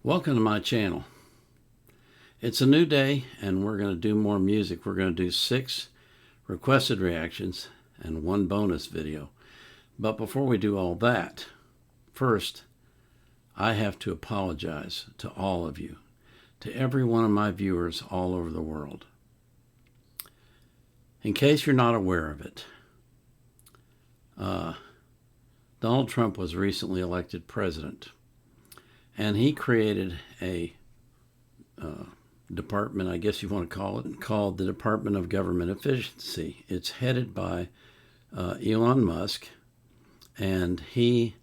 Welcome to my channel. It's a new day and we're going to do more music. We're going to do 6 requested reactions and 1 bonus video. But before we do all that, first I have to apologize to all of you, to every one of my viewers all over the world. In case you're not aware of it, Donald Trump was recently elected president. And he created a department, I guess you want to call it, called the Department of Government Efficiency. It's headed by Elon Musk, and he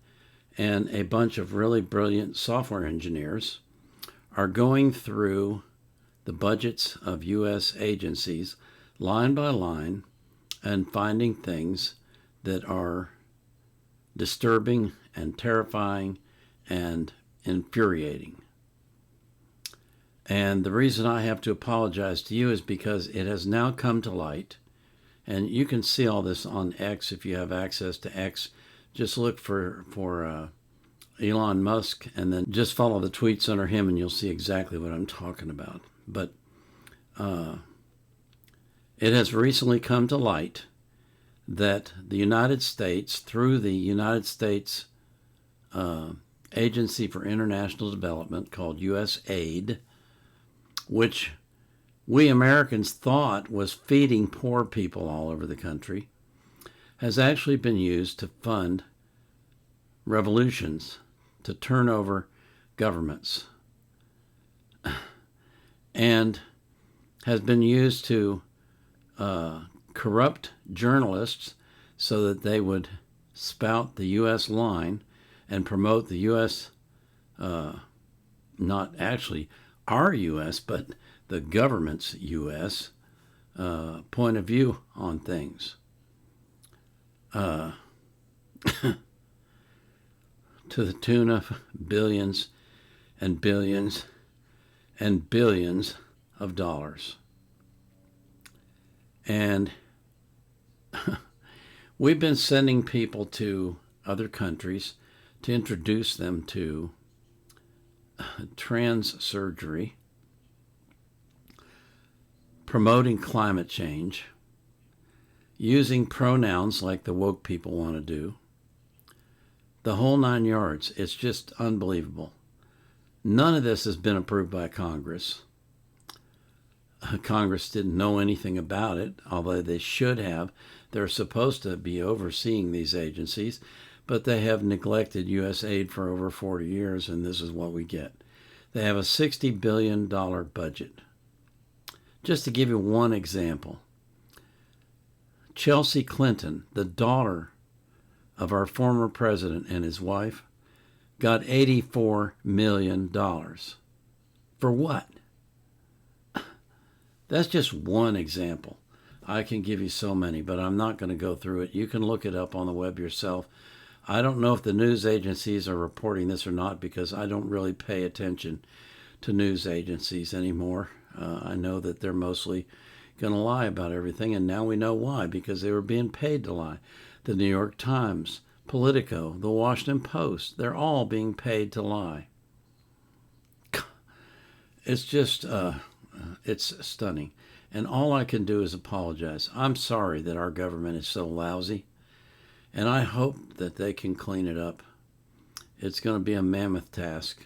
and a bunch of really brilliant software engineers are going through the budgets of U.S. agencies line by line and finding things that are disturbing and terrifying and infuriating. And the reason I have to apologize to you is because it has now come to light, and you can see all this on X if you have access to X. Just look for Elon Musk and then just follow the tweets under him and you'll see exactly what I'm talking about. But it has recently come to light that the United States, through the United States Agency for International Development called USAID, which we Americans thought was feeding poor people all over the country, has actually been used to fund revolutions, to turn over governments, and has been used to corrupt journalists so that they would spout the U.S. line and promote the U.S., not actually our U.S., but the government's U.S. Point of view on things. To the tune of billions and billions and billions of dollars. And we've been sending people to other countries to introduce them to trans surgery, promoting climate change, using pronouns like the woke people want to do, the whole 9 yards. It's just unbelievable. None of this has been approved by Congress. Congress didn't know anything about it, although they should have. They're supposed to be overseeing these agencies, but they have neglected USAID for over 40 years, and this is what we get. They have a $60 billion budget. Just to give you one example, Chelsea Clinton, the daughter of our former president and his wife, got $84 million. For what? That's just one example. I can give you so many, but I'm not going to go through it. You can look it up on the web yourself. I don't know if the news agencies are reporting this or not because I don't really pay attention to news agencies anymore. I know that they're mostly going to lie about everything, and now we know why, because they were being paid to lie. The New York Times, Politico, the Washington Post, they're all being paid to lie. It's just, it's stunning. And all I can do is apologize. I'm sorry that our government is so lousy. And I hope that they can clean it up. It's going to be a mammoth task.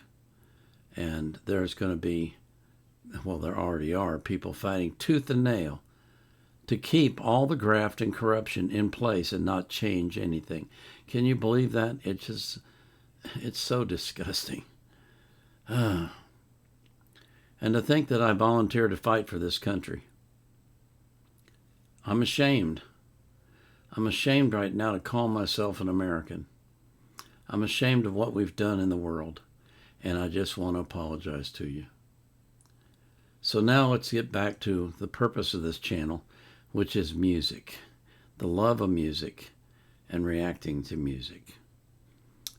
And there's going to be, well, there already are, people fighting tooth and nail to keep all the graft and corruption in place and not change anything. Can you believe that? It's so disgusting. And to think that I volunteered to fight for this country. I'm ashamed. I'm ashamed right now to call myself an American. I'm ashamed of what we've done in the world, and I just want to apologize to you. So now let's get back to the purpose of this channel, which is music, the love of music, and reacting to music.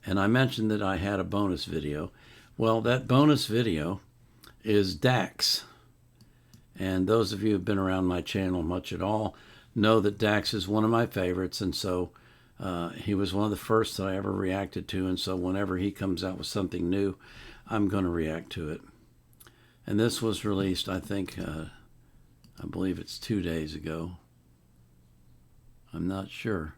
And I mentioned that I had a bonus video. Well, that bonus video is Dax. And those of you who have been around my channel much at all know that Dax is one of my favorites, and so he was one of the first that I ever reacted to, and so whenever he comes out with something new, I'm going to react to it. And this was released, I think, I believe it's 2 days ago. I'm not sure.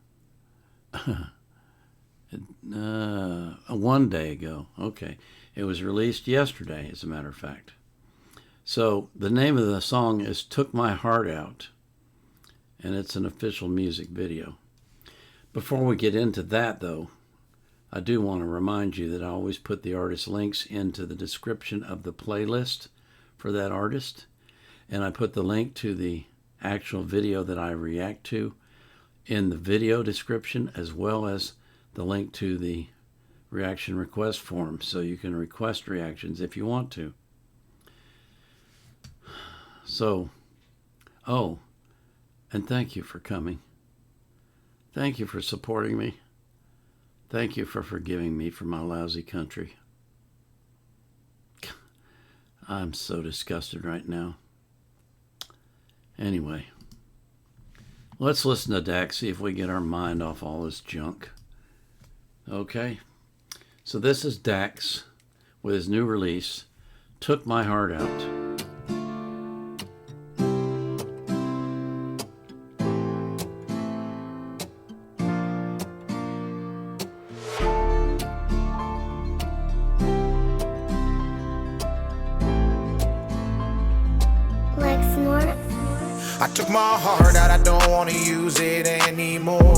1 day ago. Okay. It was released yesterday, as a matter of fact. So the name of the song is Took My Heart Out, and it's an official music video. Before we get into that, though, I do want to remind you that I always put the artist links into the description of the playlist for that artist, and I put the link to the actual video that I react to in the video description, as well as the link to the reaction request form, so you can request reactions if you want to. So, oh, and thank you for coming. Thank you for supporting me. Thank you for forgiving me for my lousy country. I'm so disgusted right now. Anyway, let's listen to Dax, see if we get our mind off all this junk. Okay? So this is Dax with his new release, Took My Heart Out. I took my heart out, I don't wanna use it anymore.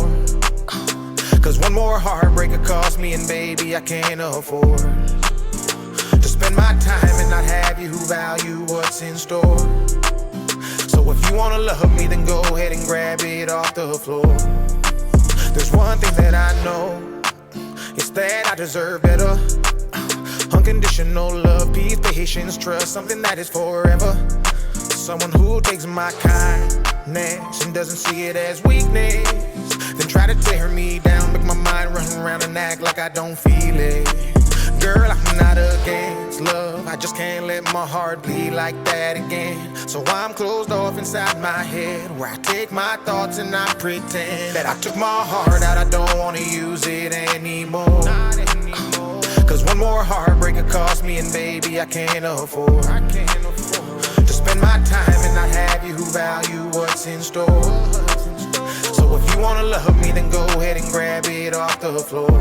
Cause one more heartbreaker cost me, and baby, I can't afford to spend my time and not have you who value what's in store. So if you wanna love me, then go ahead and grab it off the floor. There's one thing that I know, it's that I deserve better. Unconditional love, peace, patience, trust, something that is forever. Someone who takes my kindness and doesn't see it as weakness, then try to tear me down, make my mind run around and act like I don't feel it. Girl, I'm not against love, I just can't let my heart bleed like that again. So I'm closed off inside my head, where I take my thoughts and I pretend that I took my heart out, I don't wanna use it anymore. Cause one more heartbreaker cost me, and baby, I can't afford to spend my time and not have you who value what's in store. So if you wanna love me, then go ahead and grab it off the floor.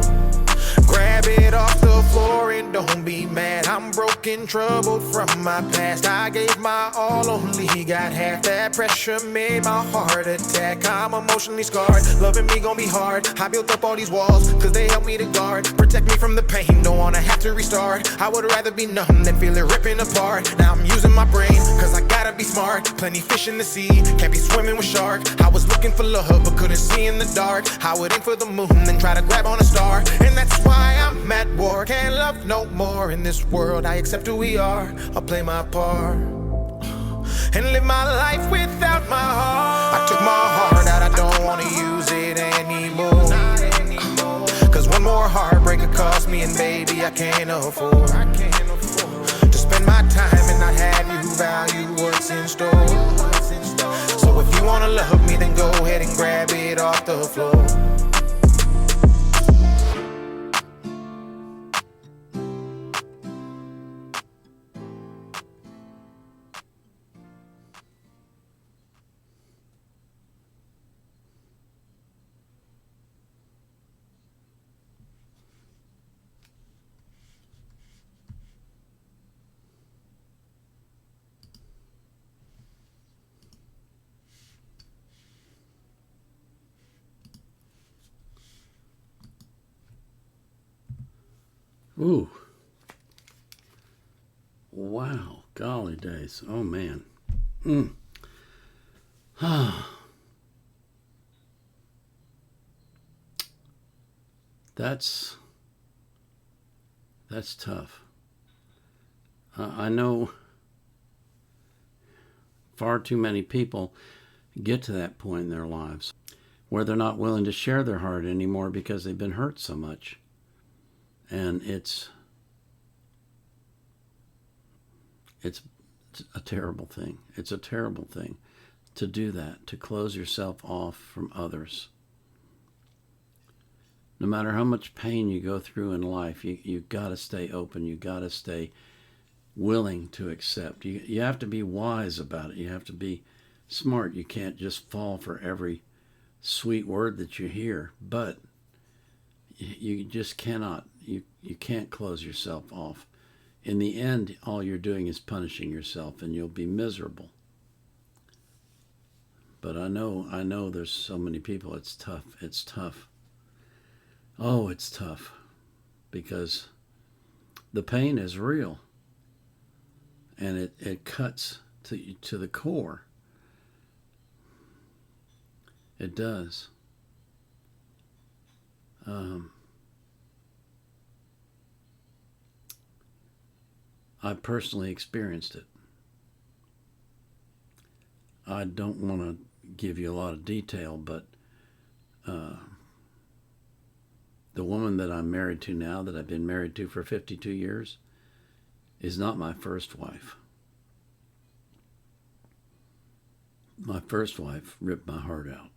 Grab it off the floor and don't be mad. I'm broken, troubled from my past. I gave my all, only got half. That pressure made my heart attack. I'm emotionally scarred, loving me gon' be hard. I built up all these walls, cause they help me to guard, protect me from the pain, don't wanna have to restart. I would rather be numb than feel it ripping apart. Now I'm using my brain, cause I gotta be smart. Plenty fish in the sea, can't be swimming with sharks. I was looking for love, but couldn't see in the dark. I would aim for the moon, then try to grab on a star. And that's why I'm at war, can't love no more in this world. I accept who we are, I'll play my part and live my life without my heart. I took my heart out, I don't wanna use it anymore. Cause one more heartbreaker cost me, and baby, I can't afford to spend my time and not have you who value what's in store. So if you wanna love me, then go ahead and grab it off the floor. Ooh. Wow. Golly days. Oh, man. That's tough. I know far too many people get to that point in their lives where they're not willing to share their heart anymore because they've been hurt so much. And it's a terrible thing. It's a terrible thing to do that, to close yourself off from others. No matter how much pain you go through in life, you got to stay open. You got to stay willing to accept. You have to be wise about it. You have to be smart. You can't just fall for every sweet word that you hear. But you just cannot. You can't close yourself off. In the end, all you're doing is punishing yourself, and you'll be miserable. But I know there's so many people. It's tough. It's tough. Oh, it's tough. Because the pain is real. And it cuts to the core. It does. I personally experienced it. I don't want to give you a lot of detail, but the woman that I'm married to now, that I've been married to for 52 years, is not my first wife. My first wife ripped my heart out.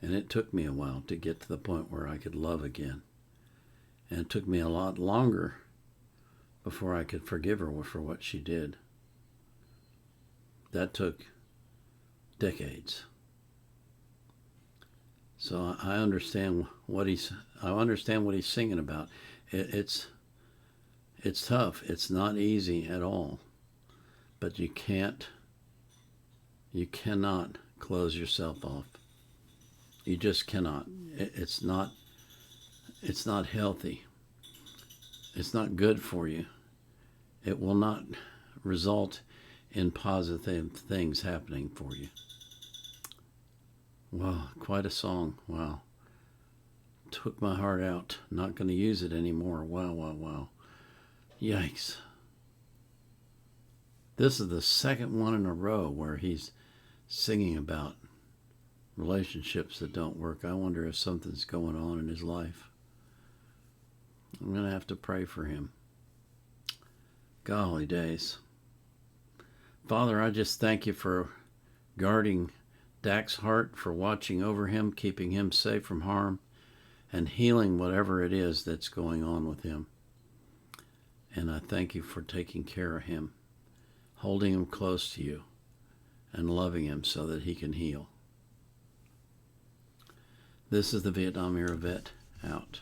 And it took me a while to get to the point where I could love again. And it took me a lot longer before I could forgive her for what she did. That took decades. So I understand what he's singing about. It's tough. It's not easy at all. But you cannot close yourself off. You just cannot. It's not healthy. It's not good for you. It will not result in positive things happening for you. Wow, quite a song. Wow. Took my heart out. Not going to use it anymore. Wow, wow, wow. Yikes. This is the second one in a row where he's singing about relationships that don't work. I wonder if something's going on in his life. I'm going to have to pray for him. Golly days. Father, I just thank you for guarding Dak's heart, for watching over him, keeping him safe from harm, and healing whatever it is that's going on with him. And I thank you for taking care of him, holding him close to you, and loving him so that he can heal. This is the Vietnam Era Vet, out.